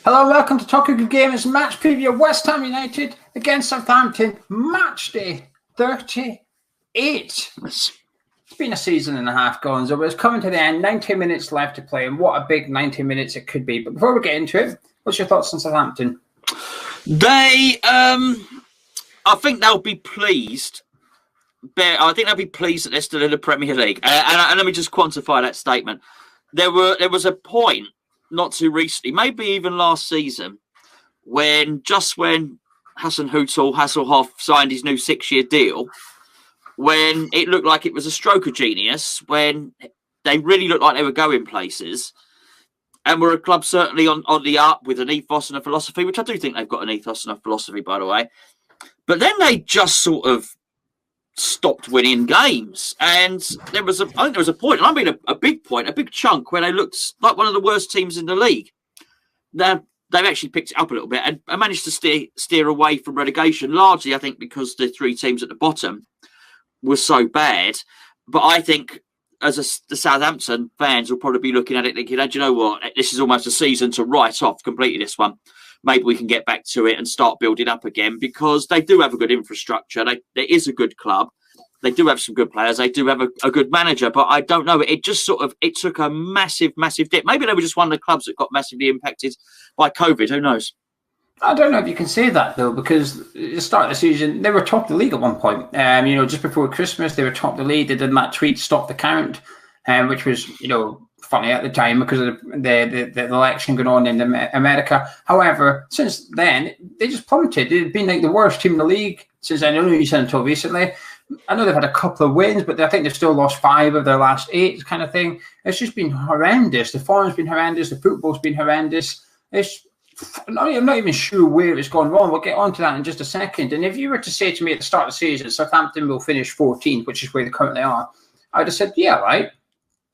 Hello and welcome to Talk a Good Game. It's match preview West Ham United against Southampton. Match day 38. It's been a season and a half, Gonzo, but it's coming to the end. 90 minutes left to play, and what a big 90 minutes it could be. But before we get into it, what's your thoughts on Southampton? I think they'll be pleased. I think they'll be pleased that they're still in the Premier League. And let me just quantify that statement. There was a point not too recently, maybe even last season, when Hasselhoff signed his new 6-year deal, when it looked like it was a stroke of genius, when they really looked like they were going places, and were a club certainly on the up with an ethos and a philosophy, which I do think they've got an ethos and a philosophy, by the way. But then they just sort of stopped winning games, and I think there was a point, and I mean a big point, a big chunk, where they looked like one of the worst teams in the league. Now they've actually picked it up a little bit and managed to steer away from relegation, largely I think because the three teams at the bottom were so bad. But I think the Southampton fans will probably be looking at it thinking, do you know what, this is almost a season to write off completely, this one. Maybe we can get back to it and start building up again, because they do have a good infrastructure. There is a good club. They do have some good players. They do have a good manager. But I don't know. It just it took a massive, massive dip. Maybe they were just one of the clubs that got massively impacted by COVID. Who knows? I don't know if you can say that, though, because at the start of the season, they were top of the league at one point. Just before Christmas, they were top of the league. They did that tweet, "Stop the count," which was, funny at the time because of the election going on in America. However, since then, they just plummeted. They've been like the worst team in the league since I know you said until recently. I know they've had a couple of wins, but I think they've still lost 5 of their last 8 kind of thing. It's just been horrendous. The form's been horrendous. The football's been horrendous. I'm not even sure where it's gone wrong. We'll get on to that in just a second. And if you were to say to me at the start of the season, Southampton will finish 14th, which is where they currently are, I would have said, yeah, right.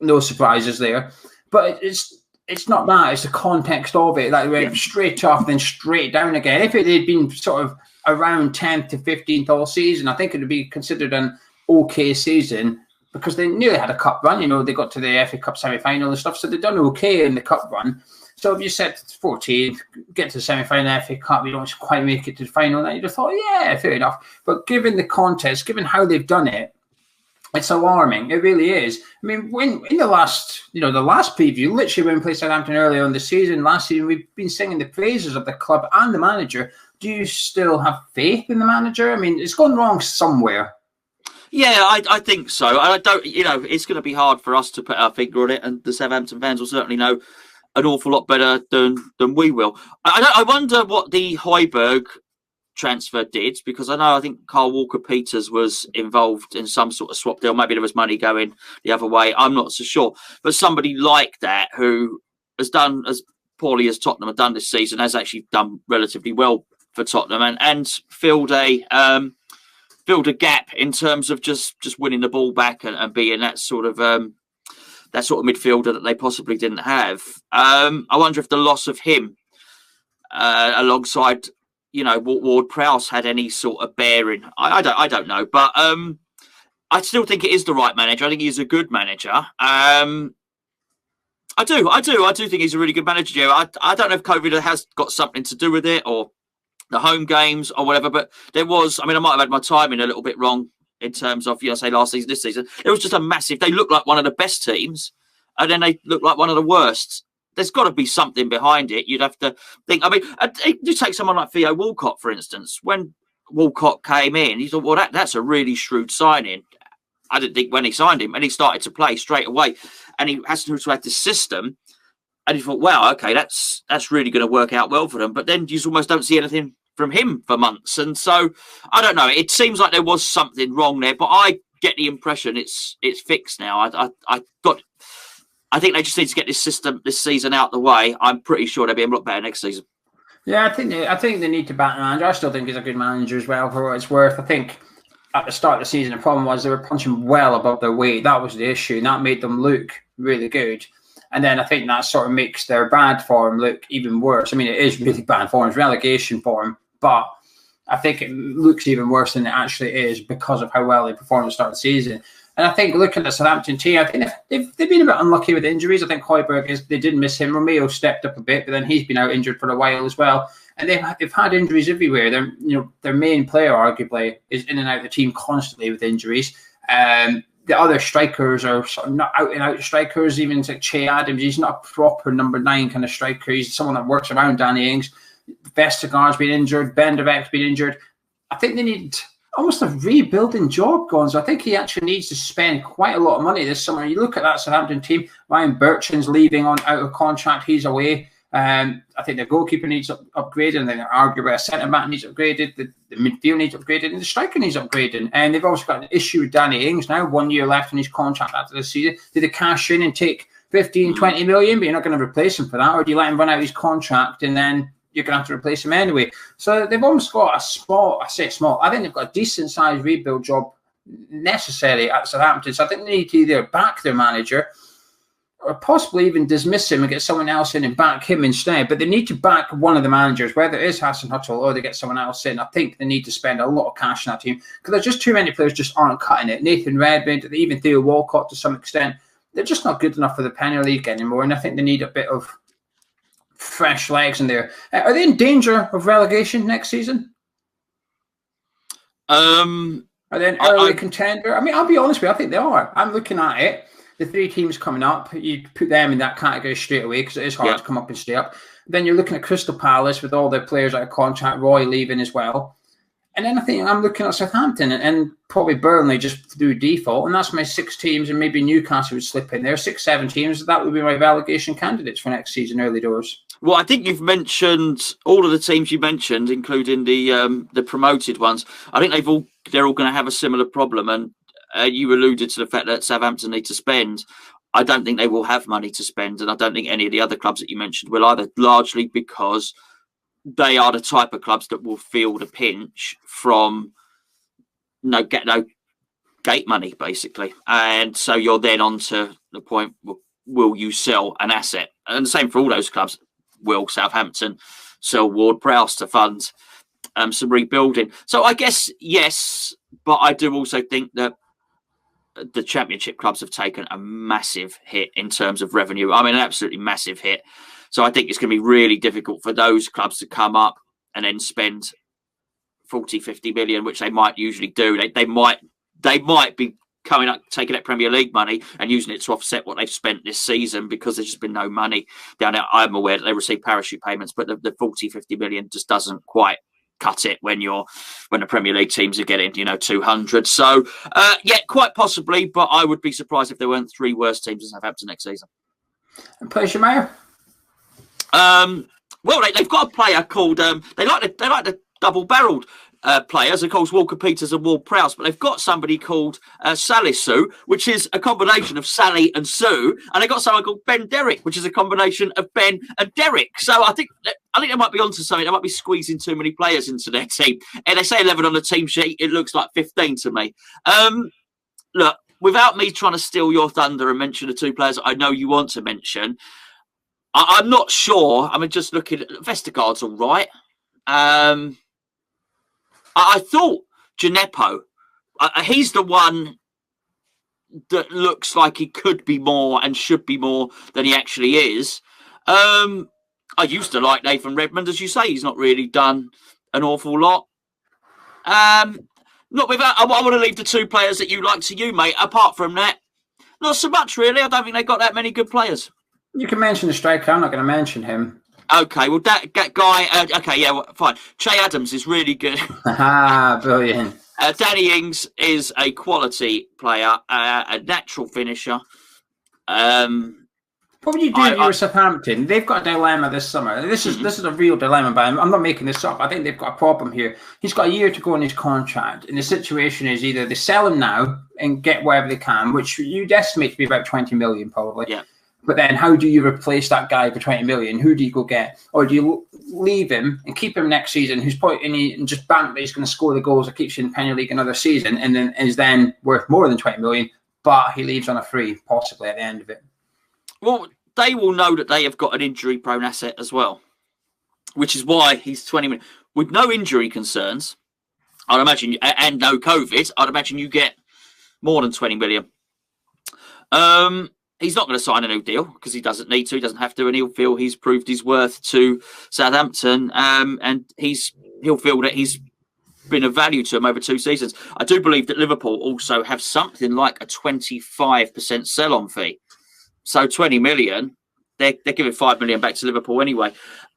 No surprises there. But it's not that. It's the context of it. Like, we went straight off, then straight down again. If it had been sort of around 10th to 15th all season, I think it would be considered an okay season, because they nearly had a cup run. They got to the FA Cup semi-final and stuff, so they've done okay in the cup run. So if you said 14th, get to the semi-final FA Cup, you don't quite make it to the final, then you'd have thought, yeah, fair enough. But given the context, given how they've done it, it's alarming. It really is. I mean, when in the last preview, literally when we played Southampton earlier on the season, last season, we've been singing the praises of the club and the manager. Do you still have faith in the manager? I mean, it's gone wrong somewhere. Yeah, I think so. I don't. It's going to be hard for us to put our finger on it, and the Southampton fans will certainly know an awful lot better than we will. I wonder what the Højbjerg transfer did, because I think Carl Walker-Peters was involved in some sort of swap deal. Maybe there was money going the other way. I'm not so sure. But somebody like that, who has done as poorly as Tottenham have done this season, has actually done relatively well for Tottenham and filled a gap in terms of just winning the ball back and being that sort of midfielder that they possibly didn't have. I wonder if the loss of him alongside Ward-Prowse had any sort of bearing. I don't know, but I still think it is the right manager. I think he's a good manager. I do think he's a really good manager, Geo. I don't know if COVID has got something to do with it, or the home games or whatever, but there was, I might have had my timing a little bit wrong in terms of, say last season, this season. It was just a massive, they looked like one of the best teams, and then they looked like one of the worst. There's got to be something behind it. You'd have to think. You take someone like Theo Walcott, for instance. When Walcott came in, you thought, well, that's a really shrewd signing. I didn't think when he signed him, and he started to play straight away, and he has to have this system, and you thought, wow, okay, that's really going to work out well for them. But then you almost don't see anything from him for months, and so I don't know. It seems like there was something wrong there, but I get the impression it's fixed now. I think they just need to get this season out the way. I'm pretty sure they'll be a lot better next season. Yeah, I think they need to back the manager. I still think he's a good manager as well, for what it's worth. I think at the start of the season, the problem was they were punching well above their weight. That was the issue, and that made them look really good. And then I think that sort of makes their bad form look even worse. I mean, it is really bad form. It's relegation form, but I think it looks even worse than it actually is because of how well they performed at the start of the season. And I think looking at the Southampton team, I think they've been a bit unlucky with injuries. I think Højbjerg, they did miss him. Romeo stepped up a bit, but then he's been out injured for a while as well. And they've had injuries everywhere. Their main player arguably is in and out of the team constantly with injuries. The other strikers are sort of not out and out strikers. Even like Che Adams, he's not a proper number 9 kind of striker. He's someone that works around Danny Ings. Vestergaard's been injured. Benderbeck's been injured. I think they need almost a rebuilding job, Gonzo. I think he actually needs to spend quite a lot of money this summer. You look at that Southampton team. Ryan Bertrand's leaving on out of contract. He's away. I think the goalkeeper needs upgraded, and then arguably a centre back needs upgraded. The midfield needs upgraded, and the striker needs upgraded. And they've also got an issue with Danny Ings now. 1 year left on his contract after the season. Do they cash in and take 15, 20 million, but you're not going to replace him for that, or do you let him run out his contract and then you're going to have to replace him anyway? So they've almost got I think they've got a decent sized rebuild job necessary at Southampton. So I think they need to either back their manager or possibly even dismiss him and get someone else in and back him instead. But they need to back one of the managers, whether it is Hasenhüttl or they get someone else in. I think they need to spend a lot of cash in that team because there's just too many players just aren't cutting it. Nathan Redmond, even Theo Walcott to some extent, they're just not good enough for the Premier League anymore. And I think they need a bit of fresh legs in there. Are they in danger of relegation next season? Are they an early contender? I mean, I'll be honest with you, I think they are. I'm looking at it. The 3 teams coming up, you put them in that category straight away because it is hard to come up and stay up. Then you're looking at Crystal Palace with all their players out of contract, Roy leaving as well. And then I think I'm looking at Southampton and probably Burnley just through default. And that's my 6 teams, and maybe Newcastle would slip in there. 6, 7 teams. That would be my relegation candidates for next season, early doors. Well, I think you've mentioned all of the teams you mentioned, including the promoted ones. I think they're all going to have a similar problem. And you alluded to the fact that Southampton need to spend. I don't think they will have money to spend, and I don't think any of the other clubs that you mentioned will either, largely because they are the type of clubs that will feel the pinch from no gate money, basically. And so you're then on to the point, will you sell an asset? And the same for all those clubs. Will Southampton sell Ward-Prowse to fund some rebuilding? So I guess, yes, but I do also think that the Championship clubs have taken a massive hit in terms of revenue. I mean, an absolutely massive hit. So I think it's going to be really difficult for those clubs to come up and then spend 40, 50 million, which they might usually do. They might be coming up, taking that Premier League money and using it to offset what they've spent this season because there's just been no money down there. I'm aware that they receive parachute payments, but the 40, 50 million just doesn't quite cut it when the Premier League teams are getting 200. So quite possibly, but I would be surprised if there weren't 3 worse teams than Southampton next season. And Place your mayor. Well, they've got a player called they like the double-barreled players, of course, Walker Peters and Ward-Prowse, but they've got somebody called Salisu, which is a combination of Sally and Sue, and they've got someone called Ben Derrick, which is a combination of Ben and Derek. So I think they might be onto something. They might be squeezing too many players into their team. And they say 11 on the team sheet, it looks like 15 to me. Look, without me trying to steal your thunder and mention the 2 players I know you want to mention, I'm not sure. I mean, just looking at Vestergaard's all right. I thought Gineppo, he's the one that looks like he could be more and should be more than he actually is. I used to like Nathan Redmond, as you say. He's not really done an awful lot. Not without. I want to leave the 2 players that you like to you, mate. Apart from that, not so much really. I don't think they've got that many good players. You can mention the striker. I'm not going to mention him. Okay, well, that guy... fine. Che Adams is really good. Brilliant. Danny Ings is a quality player, a natural finisher. What would you do if you were Southampton? They've got a dilemma this summer. This is a real dilemma, but I'm not making this up. I think they've got a problem here. He's got a year to go on his contract, and the situation is either they sell him now and get wherever they can, which you'd estimate to be about 20 million probably. Yeah. But then how do you replace that guy for 20 million? Who do you go get? Or do you leave him and keep him next season, who's probably and just bank that he's going to score the goals that keeps you in the Premier League another season, and then is then worth more than 20 million, but he leaves on a free, possibly at the end of it? Well, they will know that they have got an injury-prone asset as well, which is why he's 20 million. With no injury concerns, I'd imagine, and no COVID, I'd imagine you get more than 20 million. He's not going to sign a new deal because he doesn't need to. He doesn't have to, and he'll feel he's proved his worth to Southampton, and he'll feel that he's been of value to him over 2 seasons. I do believe that Liverpool also have something like a 25% sell-on fee. So 20 million, they're giving 5 million back to Liverpool anyway.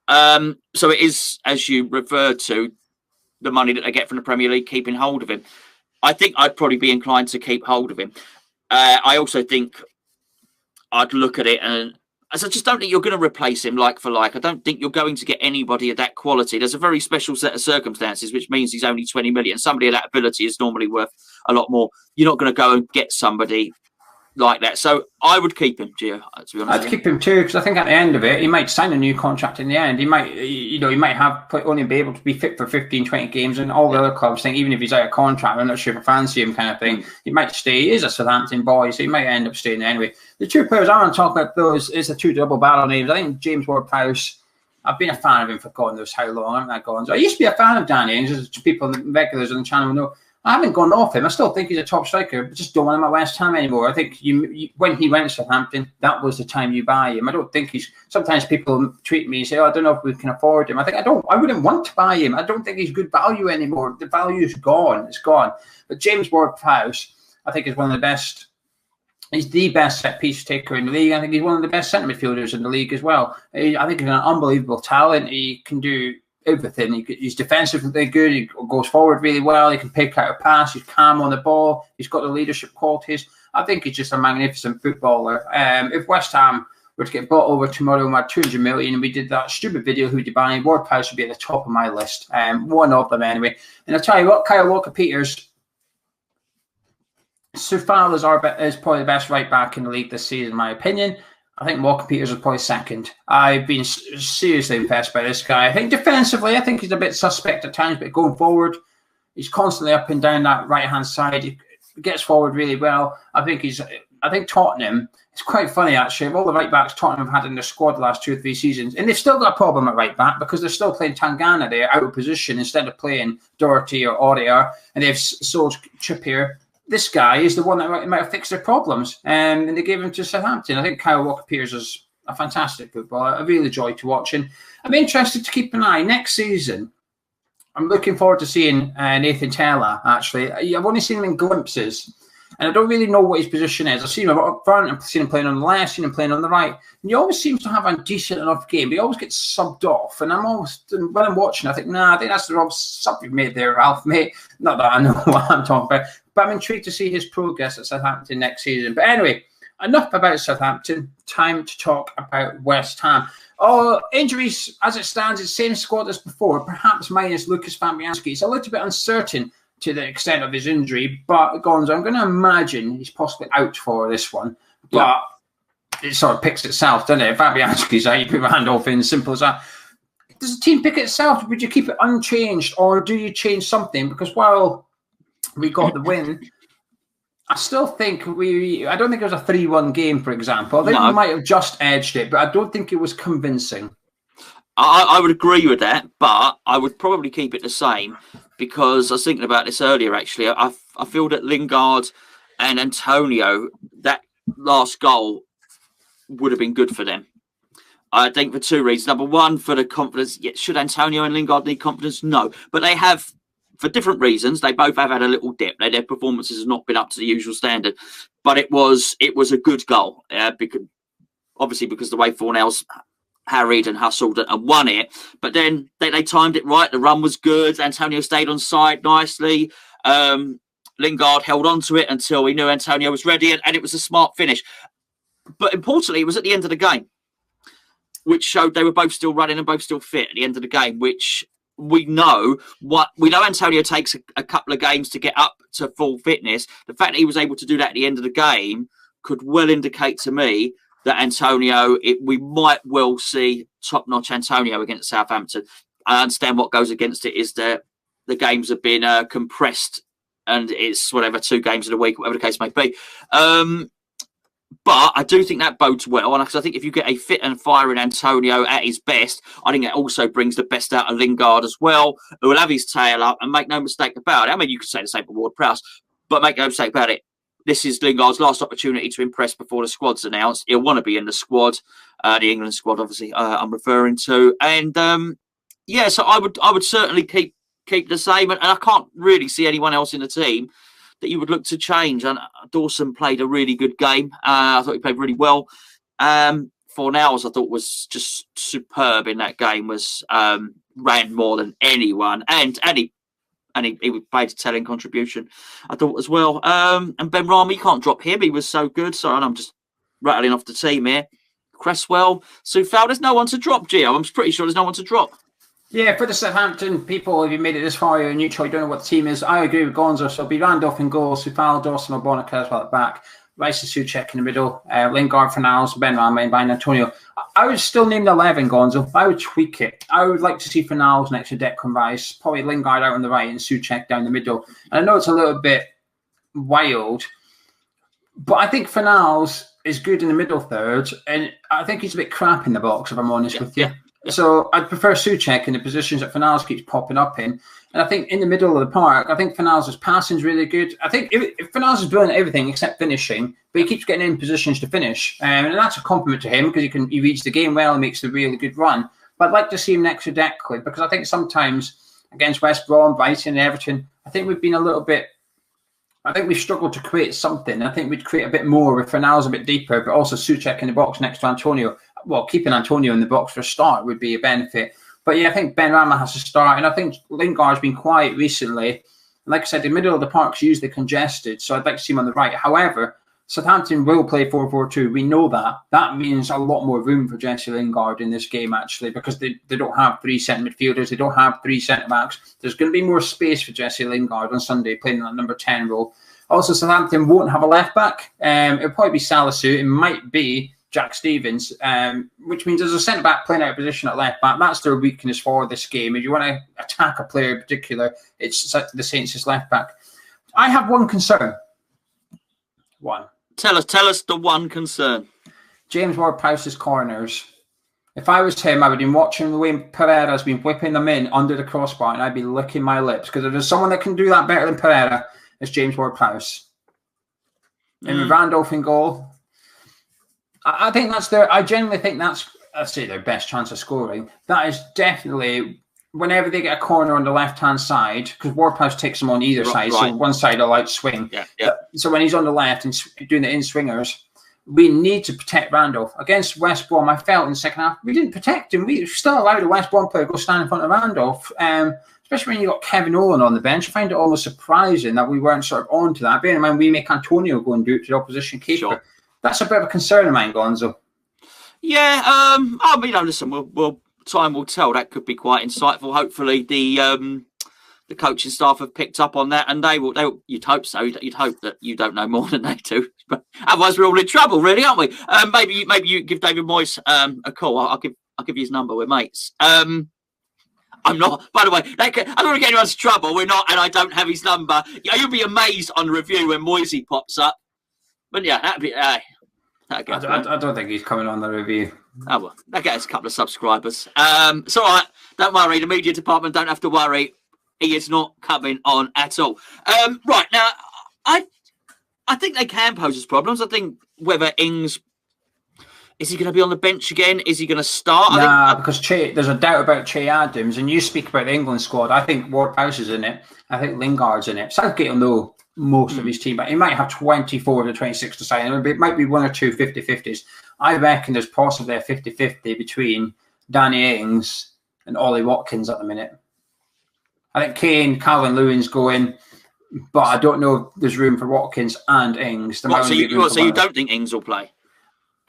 So it is, as you referred to, the money that they get from the Premier League keeping hold of him. I think I'd probably be inclined to keep hold of him. I also think I'd look at it, and I just don't think you're going to replace him like for like. I don't think you're going to get anybody of that quality. There's a very special set of circumstances, which means he's only 20 million. Somebody of that ability is normally worth a lot more. You're not going to go and get somebody like that. So I would keep him, Gio, to be honest. I'd keep him too, because I think at the end of it, he might sign a new contract in the end. He might, he might have only be able to be fit for 15, 20 games, and all the other clubs think even if he's out of contract, I'm not sure if I fancy him kind of thing. He might stay. He is a Southampton boy, so he might end up staying there anyway. The two players I want to talk about, though, is the two double barrel names. I think James Ward-Prowse, I've been a fan of him for God knows how long. I'm not going. So I used to be a fan of Danny Ings, as people, regulars on the channel know. I haven't gone off him. I still think he's a top striker, but just don't want him at West Ham anymore. I think when he went to Southampton, that was the time you buy him. I don't think he's. Sometimes people tweet me and say, "Oh, I don't know if we can afford him." I think I wouldn't want to buy him. I don't think he's good value anymore. The value is gone. It's gone. But James Ward-Prowse, I think, is one of the best. He's the best set piece taker in the league. I think he's one of the best centre midfielders in the league as well. I think he's an unbelievable talent. He can do everything. He's defensively good. He goes forward really well. He can pick out a pass. He's calm on the ball. He's got the leadership qualities. I think he's just a magnificent footballer. If West Ham were to get bought over tomorrow and we had 200 million and we did that stupid video, who'd you buy? Ward-Prowse would be at the top of my list. One of them anyway. And I'll tell you what, Kyle Walker-Peters, so far is probably the best right back in the league this season, in my opinion. I think Walker-Peters is probably second. I've been seriously impressed by this guy. I think defensively, I think he's a bit suspect at times, but going forward, he's constantly up and down that right-hand side. He gets forward really well. I think Tottenham, it's quite funny actually, of all the right-backs Tottenham have had in their squad the last 2 or 3 seasons, and they've still got a problem at right-back because they're still playing Tangana there out of position instead of playing Doherty or Aurier, and they've sold Trippier. This guy is the one that might have fixed their problems, and they gave him to Southampton. I think Kyle Walker-Peters is a fantastic footballer. I really enjoy to watch him. I'm interested to keep an eye next season. I'm looking forward to seeing Nathan Taylor, actually. I've only seen him in glimpses, and I don't really know what his position is. I've seen him up front, I've seen him playing on the left, seen him playing on the right, and he always seems to have a decent enough game, but he always gets subbed off, and when I'm watching, I think, I think that's the wrong sub you've made there, Ralph, mate. Not that I know what I'm talking about, but I'm intrigued to see his progress at Southampton next season. But anyway, enough about Southampton. Time to talk about West Ham. Injuries, as it stands, it's the same squad as before, perhaps minus Lucas Fabianski. It's a little bit uncertain to the extent of his injury, but Gonzo, I'm going to imagine he's possibly out for this one. But it sort of picks itself, doesn't it? If Fabianski's out, you put your hand off in, simple as that. Does the team pick itself? Would you keep it unchanged, or do you change something? Because while we got the win, I still think I don't think it was a 3-1 game, for example. I think we might have just edged it, but I don't think it was convincing. I would agree with that, but I would probably keep it the same because I was thinking about this earlier, actually. I feel that Lingard and Antonio, that last goal would have been good for them. I think for 2 reasons. Number one, for the confidence. Should Antonio and Lingard need confidence? No. But they have, for different reasons, they both have had a little dip. Their performances have not been up to the usual standard. But it was a good goal. Because the way Fornells harried and hustled and won it. But then they timed it right. The run was good. Antonio stayed on side nicely. Lingard held on to it until he knew Antonio was ready, and it was a smart finish. But importantly, it was at the end of the game, which showed they were both still running and both still fit at the end of the game, which we know Antonio takes a couple of games to get up to full fitness. The fact that he was able to do that at the end of the game could well indicate to me that Antonio, we might well see top-notch Antonio against Southampton. I understand what goes against it is that the games have been compressed and it's 2 games in a week, whatever the case may be. But I do think that bodes well. And I think if you get a fit and firing Antonio at his best, I think that also brings the best out of Lingard as well, who will have his tail up and make no mistake about it. I mean, you could say the same for Ward-Prowse, but make no mistake about it. this is Lingard's last opportunity to impress before the squad's announced. He'll want to be in the squad, the England squad, obviously. I'm referring to, and so I would certainly keep the same, and I can't really see anyone else in the team that you would look to change. And Dawson played a really good game. I thought he played really well. Fornals, I thought, was just superb in that game. Ran more than anyone, and he played a telling contribution, I thought, as well. And Ben Rama, you can't drop him. He was so good. So I'm just rattling off the team here. Cresswell, Soufal, there's no one to drop, Gio. I'm pretty sure there's no one to drop. Yeah, for the Southampton people, if you made it this far, you're neutral, you don't know what the team is. I agree with Gonzo. So it'll be Randolph in goal, Soufal, Dawson, O'Brien, Cresswell at the back, Rice and Souček in the middle, Lingard, Fornals, Ben Rama, and Brian Antonio. I would still name the 11, Gonzo. I would tweak it. I would like to see Fornals next to Declan Rice, probably Lingard out on the right and Souček down the middle. And I know it's a little bit wild, but I think Fornals is good in the middle third, and I think he's a bit crap in the box, if I'm honest with you. Yeah. So I'd prefer Souček in the positions that Fornals keeps popping up in. And I think in the middle of the park, I think Fornals' passing is really good. I think if Fornals is brilliant at everything except finishing, but he keeps getting in positions to finish. And that's a compliment to him because he reads the game well and makes a really good run. But I'd like to see him next to Declan because I think sometimes against West Brom, Brighton and Everton, I think we've been a little bit... I think we've struggled to create something. I think we'd create a bit more with Fornals a bit deeper, but also Souček in the box next to Antonio. Well, keeping Antonio in the box for a start would be a benefit. But yeah, I think Ben Rama has to start. And I think Lingard's been quiet recently. Like I said, the middle of the park's usually congested, so I'd like to see him on the right. However, Southampton will play 4-4-2. We know that. That means a lot more room for Jesse Lingard in this game, actually, because they don't have 3 centre midfielders. They don't have 3 centre-backs. There's going to be more space for Jesse Lingard on Sunday playing that number 10 role. Also, Southampton won't have a left-back. It'll probably be Salisu. It might be Jack Stevens, which means there's a centre-back playing out of position at left-back. That's their weakness for this game. If you want to attack a player in particular, it's the Saints' left-back. I have one concern. One. Tell us the one concern. James Ward-Prowse's corners. If I was him, I would be watching the way Pereira's been whipping them in under the crossbar, and I'd be licking my lips, because if there's someone that can do that better than Pereira, it's James Ward-Prowse. And with Randolph in goal, I think that's I genuinely think that's, I'd say, their best chance of scoring. That is definitely, whenever they get a corner on the left-hand side, because Ward-Prowse takes them on either side, so one side will outswing. Yeah. So when he's on the left and doing the in-swingers, we need to protect Randolph. Against West Brom, I felt in the second half, we didn't protect him. We still allowed a West Brom player to go stand in front of Randolph, especially when you got Kevin Owen on the bench. I find it almost surprising that we weren't sort of on to that. Bearing in mind, we make Antonio go and do it to the opposition keeper. Sure. That's a bit of a concern of mine, Gonzo. Yeah, I mean, listen, we'll time will tell. That could be quite insightful. Hopefully, the coaching staff have picked up on that, and they will. You'd hope so. You'd hope that you don't know more than they do. But otherwise, we're all in trouble, really, aren't we? Maybe you give David Moyes a call. I'll give you his number. We're mates. I'm not. By the way, I don't want to get anyone into trouble. We're not, and I don't have his number. Yeah, you'll be amazed on the review when Moisey pops up. But yeah, that'd be. I don't think he's coming on the review. Oh well, that gets a couple of subscribers. It's all right. Don't worry. The media department don't have to worry. He is not coming on at all. Right now, I think they can pose us problems. I think whether Ings. Is he going to be on the bench again? Is he going to start? Because there's a doubt about Che Adams, and you speak about the England squad. I think Ward-Prowse is in it. I think Lingard's in it. Southgate will know most of his team, but he might have 24 to 26 to sign. It might be 1 or 2 50-50s. I reckon there's possibly a 50-50 between Danny Ings and Ollie Watkins at the minute. I think Kane, Calvin-Lewin's going, but I don't know if there's room for Watkins and Ings. So you don't think Ings will play?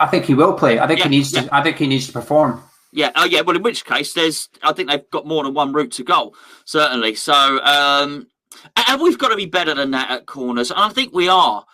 I think he will play. I think he needs to. I think he needs to perform. Yeah. Oh, yeah. Well, in which case, I think they've got more than one route to goal. Certainly. So, and we've got to be better than that at corners. And I think we are.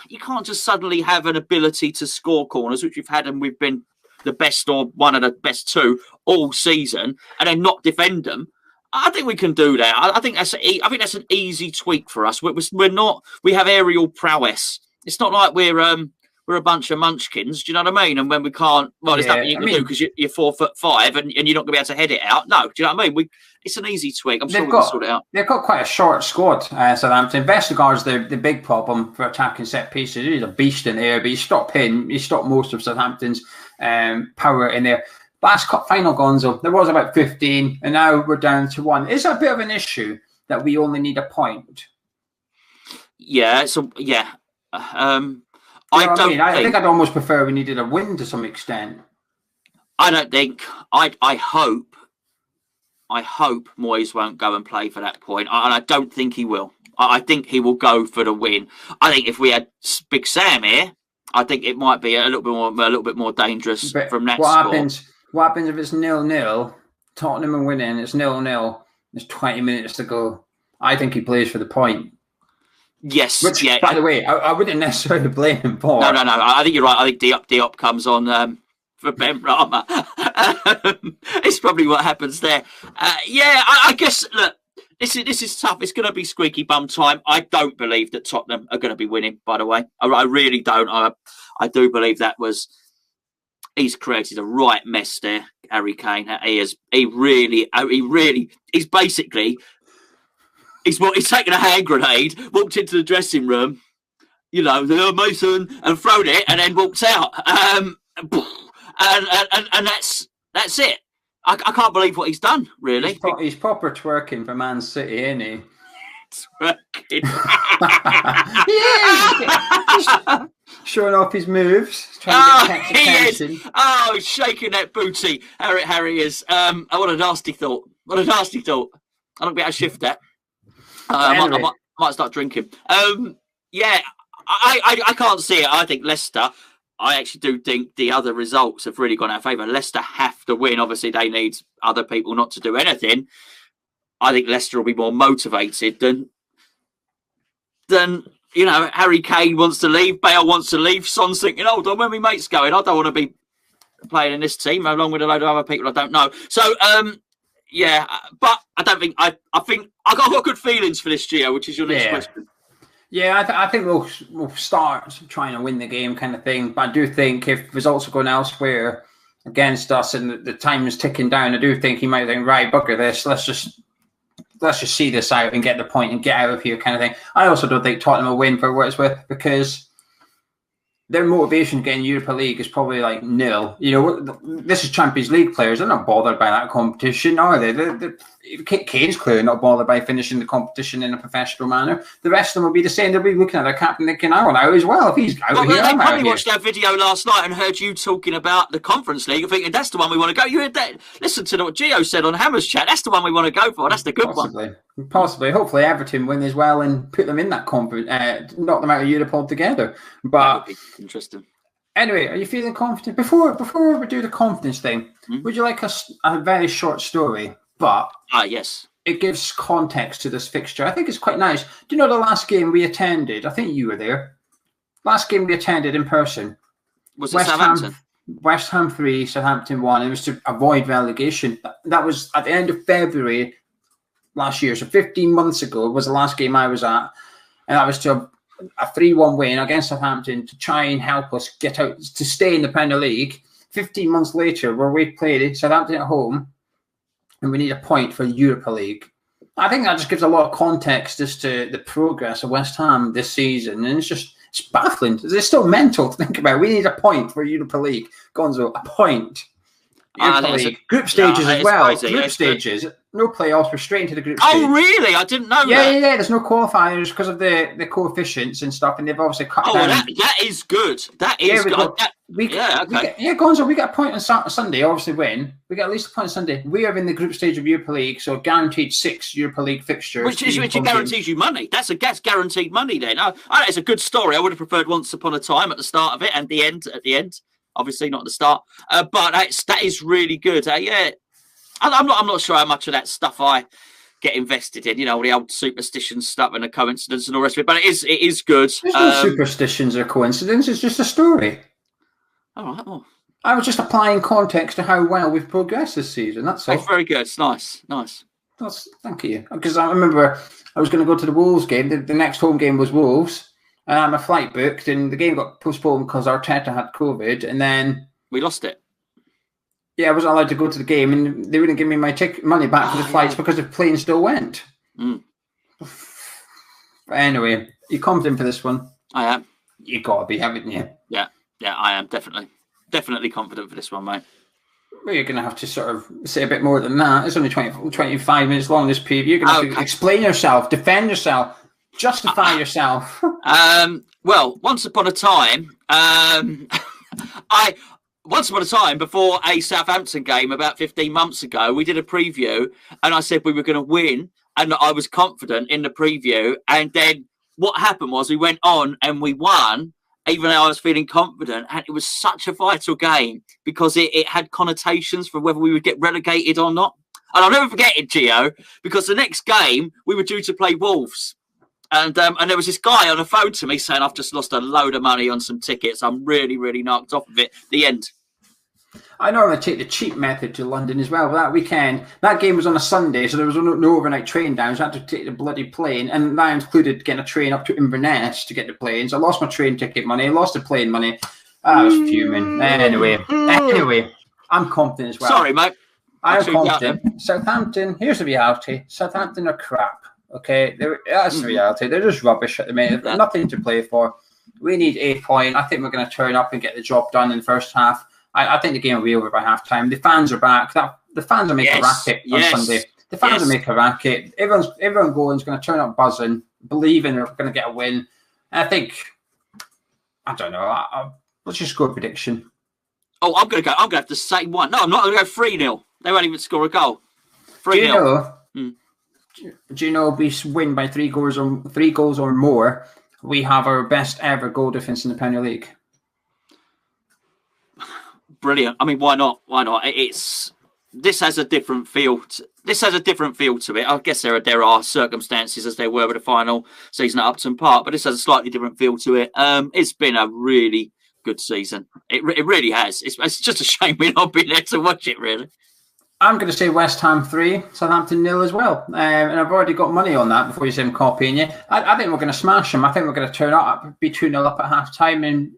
You can't just suddenly have an ability to score corners, which we've had, and we've been the best or one of the best 2 all season, and then not defend them. I think we can do that. I think that's an easy tweak for us. We're not. We have aerial prowess. It's not like we're we're a bunch of munchkins. Do you know what I mean? And when we can't, well, there's nothing you can do because you're 4'5" and you're not going to be able to head it out. No, do you know what I mean? It's an easy tweak. I'm sure we can sort it out. They've got quite a short squad, Southampton. Vestergaard's the big problem for attacking set pieces. He's a beast in there, but he stopped most of Southampton's power in there. Last cup final, Gonzo, there was about 15, and now we're down to 1. Is that a bit of an issue that we only need a point? Yeah, so yeah. I think I'd almost prefer we needed a win to some extent. I don't think. I hope Moyes won't go and play for that point, and I don't think he will. I think he will go for the win. I think if we had Big Sam here, I think it might be a little bit more dangerous from that score. What happens if it's 0-0? Tottenham are winning. It's 0-0. There's 20 minutes to go. I think he plays for the point. Yes. Which, by the way, I wouldn't necessarily blame him for. No. I think you're right. I think Diop comes on for Ben Rama. It's probably what happens there. I guess, look, this is tough. It's going to be squeaky bum time. I don't believe that Tottenham are going to be winning, by the way. I really don't. I do believe he's created a right mess there, Harry Kane. He's taken a hand grenade, walked into the dressing room, Mason, and thrown it, and then walked out. And that's it. I can't believe what he's done, really. He's proper twerking for Man City, isn't he? Twerking. Yeah, showing off his moves, trying to get attention. Shaking that booty. Harry is. What a nasty thought. I'm not going to be able to shift that. I might start drinking. I can't see it. I think Leicester. I actually do think the other results have really gone out of favour. Leicester have to win. Obviously, they need other people not to do anything. I think Leicester will be more motivated than Harry Kane wants to leave, Bale wants to leave, Son's thinking, hold on, when my mate's going, I don't want to be playing in this team along with a load of other people I don't know. So, but I don't think I think I got good feelings for this, Geo, which is your next question. Yeah, I think we'll start trying to win the game, kind of thing. But I do think if results are going elsewhere against us and the time is ticking down, I do think he might think, right, bugger this, let's just see this out and get the point and get out of here, kind of thing. I also don't think Tottenham will win for what it's worth because their motivation getting Europa League is probably like nil. This is Champions League players. They're not bothered by that competition, are they? Kane's clearly not bothered by finishing the competition in a professional manner. The rest of them will be the same. They'll be looking at their captain thinking, I want out as well. If he's out here, I'm out here. I probably watched that video last night and heard you talking about the Conference League and thinking, that's the one we want to go. You heard that? Listen to what Geo said on Hammer's chat. That's the one we want to go for. That's the good one. Possibly. Hopefully Everton win as well and put them in that conference, knock them out of Europe altogether. But that would be interesting. Anyway, are you feeling confident? Before we do the confidence thing, would you like a very short story? But yes, it gives context to this fixture. I think it's quite nice. Do you know the last game we attended? I think you were there. Last game we attended in person. Was it Southampton? West Ham 3, Southampton 1. It was to avoid relegation. That was at the end of February last year. So 15 months ago was the last game I was at. And that was to a 3-1 win against Southampton to try and help us get out, to stay in the Premier League. 15 months later, where we played Southampton at home, and we need a point for Europa League. I think that just gives a lot of context as to the progress of West Ham this season. And it's baffling. It's still mental to think about. We need a point for Europa League. Gonzo, a point. Europa League. Group stages as well. Crazy. Group stages. No playoffs. We're straight into the group stage. Oh, really? I didn't know that. Yeah. There's no qualifiers because of the coefficients and stuff, and they've obviously cut down. That is good. That is good. Gonzo, we get a point on Sunday, obviously win. We get at least a point on Sunday. We are in the group stage of Europa League, so guaranteed 6 Europa League fixtures. Which guarantees you money. That's guaranteed money then. It's a good story. I would have preferred Once Upon a Time at the start of it and at the end. Obviously not at the start. But that is really good. I'm not sure how much of that stuff I get invested in, all the old superstition stuff and the coincidence and all the rest of it. But it is good. There's no superstitions or coincidence. It's just a story. All right. Well, I was just applying context to how well we've progressed this season. That's all. It's very good. It's nice. Thank you. Because I remember I was going to go to the Wolves game. The next home game was Wolves. and I had my flight booked, and the game got postponed because Arteta had COVID, and then we lost it. Yeah, I wasn't allowed to go to the game, and they wouldn't give me my money back for the flights because the plane still went. Mm. Anyway, you confident for this one? I am. You got to be, haven't you? Yeah, I am definitely confident for this one, mate. Well, you're going to have to sort of say a bit more than that. It's only 25 minutes long, this preview. You're going to have to explain yourself, defend yourself, justify yourself. Well, once upon a time, Once upon a time, before a Southampton game about 15 months ago, we did a preview and I said we were going to win and I was confident in the preview. And then what happened was we went on and we won, even though I was feeling confident. And it was such a vital game because it had connotations for whether we would get relegated or not. And I'll never forget it, Geo, because the next game we were due to play Wolves. And there was this guy on the phone to me saying, I've just lost a load of money on some tickets. I'm really, really knocked off of it. The end. I normally take the cheap method to London as well. But that weekend, that game was on a Sunday, so there was no overnight train down. So I had to take the bloody plane, and that included getting a train up to Inverness to get the planes. I lost my train ticket money, I lost the plane money. I was fuming. Anyway, I'm confident as well. Sorry, mate. I'm confident. Southampton, here's the reality. Southampton are crap. Okay, that's the reality. They're just rubbish at the minute. They've got nothing to play for. We need a point. I think we're going to turn up and get the job done in the first half. I think the game will be over by half time. The fans are back. The fans will make a racket on Sunday. The fans will make a racket. Everyone going is going to turn up buzzing, believing they're going to get a win. And I think, I don't know. Let's just go a prediction. Oh, I'm going to have the same one. No, I'm not. I'm going to go 3-0. They won't even score a goal. 3-0. Do you know we win by 3 goals or more? We have our best ever goal difference in the Premier League. Brilliant. I mean, why not? Why not? This has a different feel. This has a different feel to it. I guess there are circumstances as there were with the final season at Upton Park, but this has a slightly different feel to it. It's been a really good season. It really has. It's just a shame we're not being there to watch it. Really. I'm going to say West Ham 3, Southampton 0 as well. And I've already got money on that before you say I'm copying you. I think we're going to smash them. I think we're going to turn up, be 2-0 up at half time. And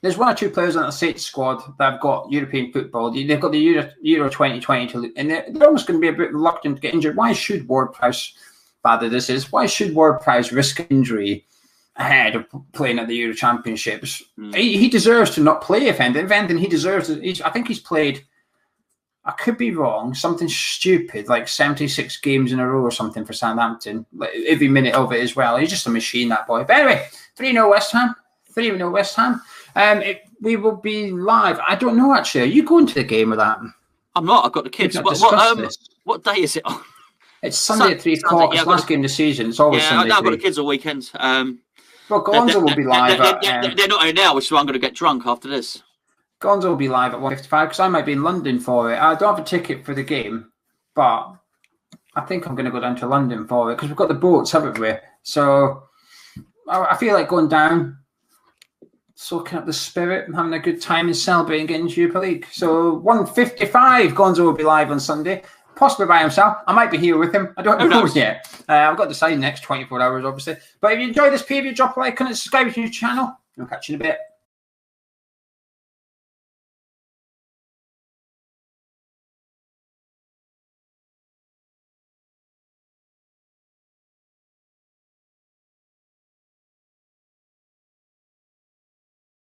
there's 1 or 2 players on the States squad that have got European football. They've got the Euro 2020 to look, and they're almost going to be a bit reluctant to get injured. Why should Ward-Prowse, why should Ward-Prowse risk injury ahead of playing at the Euro Championships? He deserves to not play, if anything. He deserves it. I think he's played, I could be wrong, something stupid, like 76 games in a row or something for Southampton. Like every minute of it as well. He's just a machine, that boy. But anyway, 3-0 West Ham. 3-0 West Ham. We will be live. I don't know, actually. Are you going to the game with that? I'm not. I've got the kids. What day is it on? It's Sunday at 3 o'clock. It's last game of the season. It's always Sunday. I've got the kids all weekend. Well, Gonzo will be live. They're not here now, which is why I'm going to get drunk after this. Gonzo will be live at 1:55 because I might be in London for it. I don't have a ticket for the game, but I think I'm going to go down to London for it because we've got the boats, haven't we? So I feel like going down, soaking up the spirit and having a good time and celebrating getting into Europa League. So 1:55, Gonzo will be live on Sunday, possibly by himself. I might be here with him. I don't know yet. I've got to decide in the next 24 hours, obviously. But if you enjoyed this preview, drop a like and subscribe to your channel. I'll catch you in a bit.